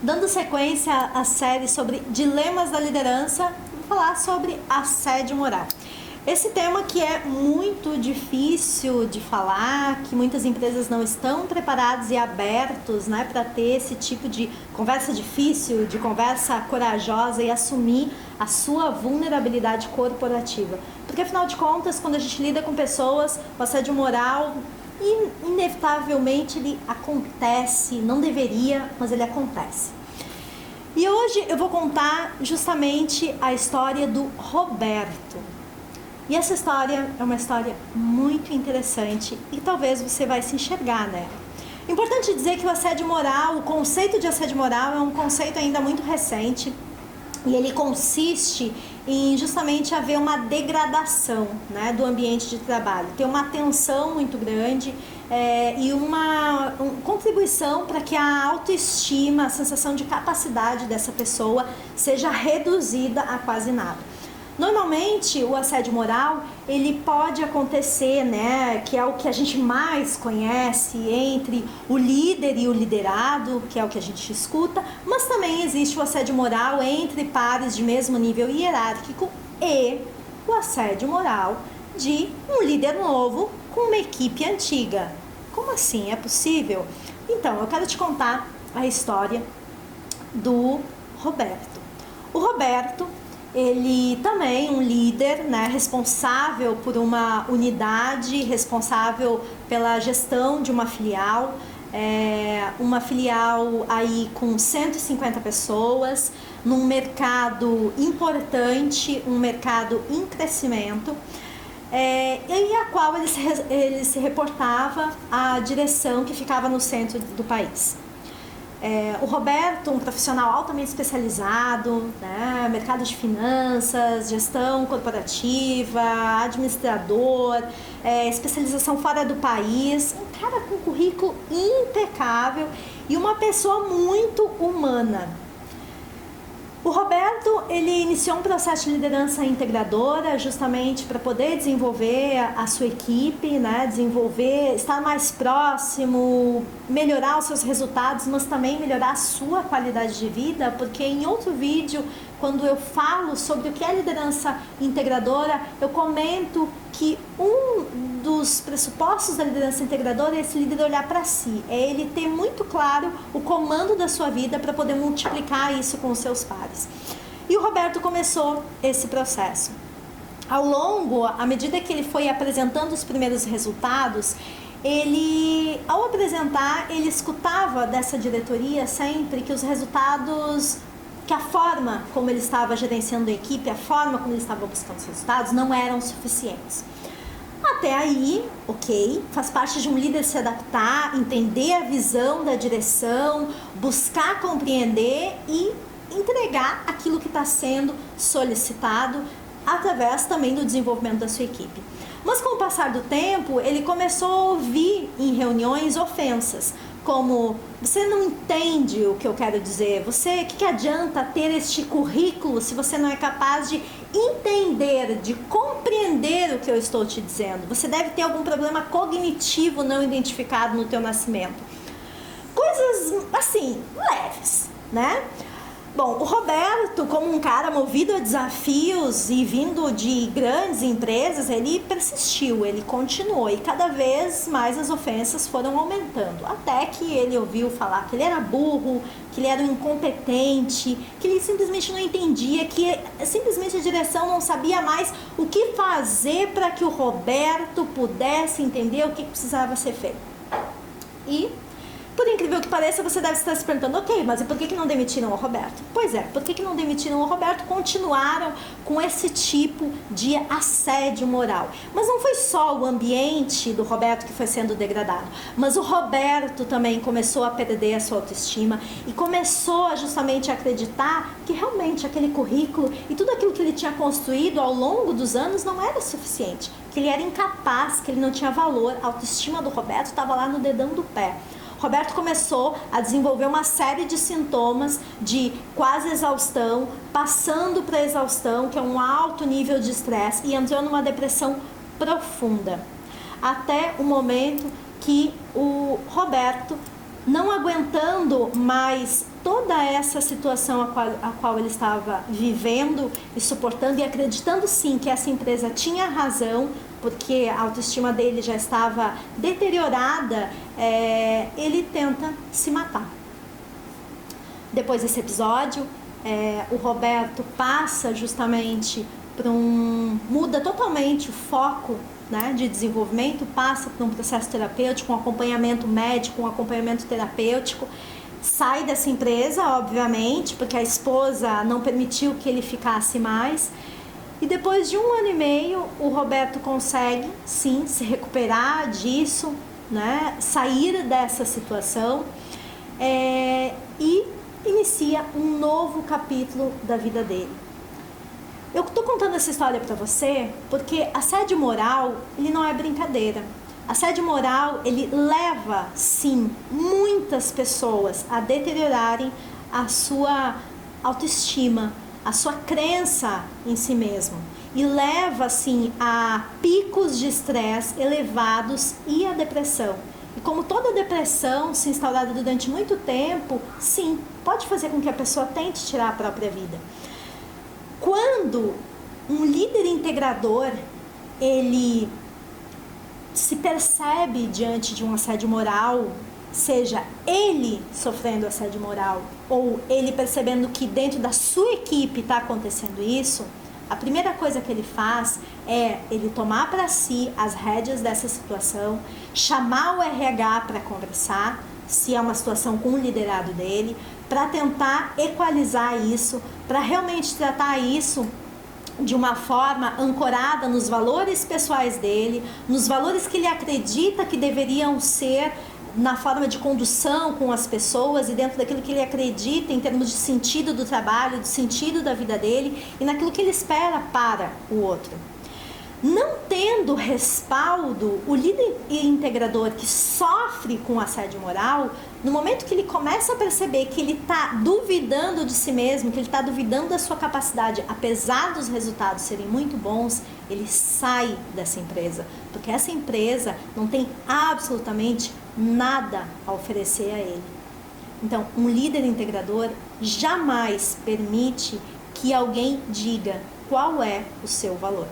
Dando sequência à série sobre dilemas da liderança, vou falar sobre assédio moral. Esse tema que é muito difícil de falar, que muitas empresas não estão preparados e abertos, né, para ter esse tipo de conversa difícil, de conversa corajosa e assumir a sua vulnerabilidade corporativa. Porque afinal de contas, quando a gente lida com pessoas, o assédio moral, inevitavelmente ele acontece, não deveria, mas ele acontece. E hoje eu vou contar justamente a história do Roberto. E essa história é uma história muito interessante e talvez você vai se enxergar nela. Importante dizer que o assédio moral, o conceito de assédio moral é um conceito ainda muito recente e ele consiste em justamente haver uma degradação, né, do ambiente de trabalho, ter uma tensão muito grande e uma contribuição para que a autoestima, a sensação de capacidade dessa pessoa seja reduzida a quase nada. Normalmente o assédio moral ele pode acontecer, né, que é o que a gente mais conhece entre o líder e o liderado, que é o que a gente escuta, mas também existe o assédio moral entre pares de mesmo nível hierárquico e o assédio moral de um líder novo com uma equipe antiga. Como assim? É possível? Então, eu quero te contar a história do Roberto. O Roberto, ele também um líder, né, responsável por uma unidade, responsável pela gestão de uma filial aí com 150 pessoas, num mercado importante, um mercado em crescimento, e a qual ele se reportava à direção que ficava no centro do país. O Roberto, um profissional altamente especializado, né, mercado de finanças, gestão corporativa, administrador, especialização fora do país, um cara com currículo impecável e uma pessoa muito humana. O Roberto, ele iniciou um processo de liderança integradora justamente para poder desenvolver a sua equipe, né? Estar mais próximo, melhorar os seus resultados, mas também melhorar a sua qualidade de vida, porque em outro vídeo, quando eu falo sobre o que é liderança integradora, eu comento que um dos pressupostos da liderança integradora é esse líder olhar para si, é ele ter muito claro o comando da sua vida para poder multiplicar isso com os seus pares. E o Roberto começou esse processo. À medida que ele foi apresentando os primeiros resultados, ao apresentar, ele escutava dessa diretoria sempre que os resultados, que a forma como ele estava gerenciando a equipe, a forma como ele estava buscando os resultados não eram suficientes. Até aí, ok, faz parte de um líder se adaptar, entender a visão da direção, buscar compreender e entregar aquilo que está sendo solicitado através também do desenvolvimento da sua equipe. Mas com o passar do tempo, ele começou a ouvir em reuniões ofensas, como: você não entende o que eu quero dizer, o que adianta ter este currículo se você não é capaz de entender, de compreender o que eu estou te dizendo? Você deve ter algum problema cognitivo não identificado no teu nascimento. Coisas assim, leves, né? Bom, o Roberto, como um cara movido a desafios e vindo de grandes empresas, ele persistiu, ele continuou e cada vez mais as ofensas foram aumentando, até que ele ouviu falar que ele era burro, que ele era um incompetente, que ele simplesmente não entendia, que simplesmente a direção não sabia mais o que fazer para que o Roberto pudesse entender o que precisava ser feito. E, por incrível que pareça, você deve estar se perguntando: ok, mas e por que não demitiram o Roberto? Pois é, por que não demitiram o Roberto? Continuaram com esse tipo de assédio moral. Mas não foi só o ambiente do Roberto que foi sendo degradado, mas o Roberto também começou a perder a sua autoestima e começou a justamente acreditar que realmente aquele currículo e tudo aquilo que ele tinha construído ao longo dos anos não era suficiente, que ele era incapaz, que ele não tinha valor. A autoestima do Roberto estava lá no dedão do pé. Roberto começou a desenvolver uma série de sintomas de quase exaustão, passando para exaustão, que é um alto nível de estresse, e entrou numa depressão profunda. Até o momento que o Roberto, não aguentando mais toda essa situação a qual ele estava vivendo e suportando e acreditando sim que essa empresa tinha razão, porque a autoestima dele já estava deteriorada, ele tenta se matar. Depois desse episódio, o Roberto passa justamente muda totalmente o foco, né, de desenvolvimento, passa por um processo terapêutico, um acompanhamento médico, um acompanhamento terapêutico, sai dessa empresa, obviamente, porque a esposa não permitiu que ele ficasse mais. E depois de 1 ano e meio, o Roberto consegue, sim, se recuperar disso, né? Sair dessa situação e inicia um novo capítulo da vida dele. Eu estou contando essa história para você porque assédio moral, ele não é brincadeira. Assédio moral, ele leva, sim, muitas pessoas a deteriorarem a sua autoestima, a sua crença em si mesmo. E leva, sim, a picos de estresse elevados e a depressão. E como toda depressão se instaurada durante muito tempo, sim, pode fazer com que a pessoa tente tirar a própria vida. Quando um líder integrador, ele se percebe diante de um assédio moral, seja ele sofrendo assédio moral ou ele percebendo que dentro da sua equipe está acontecendo isso, a primeira coisa que ele faz é ele tomar para si as rédeas dessa situação, chamar o RH para conversar, se é uma situação com o liderado dele, para tentar equalizar isso, para realmente tratar isso de uma forma ancorada nos valores pessoais dele, nos valores que ele acredita que deveriam ser na forma de condução com as pessoas e dentro daquilo que ele acredita em termos de sentido do trabalho, de sentido da vida dele e naquilo que ele espera para o outro. Não tendo respaldo, o líder integrador que sofre com assédio moral, no momento que ele começa a perceber que ele está duvidando de si mesmo, que ele está duvidando da sua capacidade, apesar dos resultados serem muito bons, ele sai dessa empresa, porque essa empresa não tem absolutamente nada a oferecer a ele. Então, um líder integrador jamais permite que alguém diga qual é o seu valor.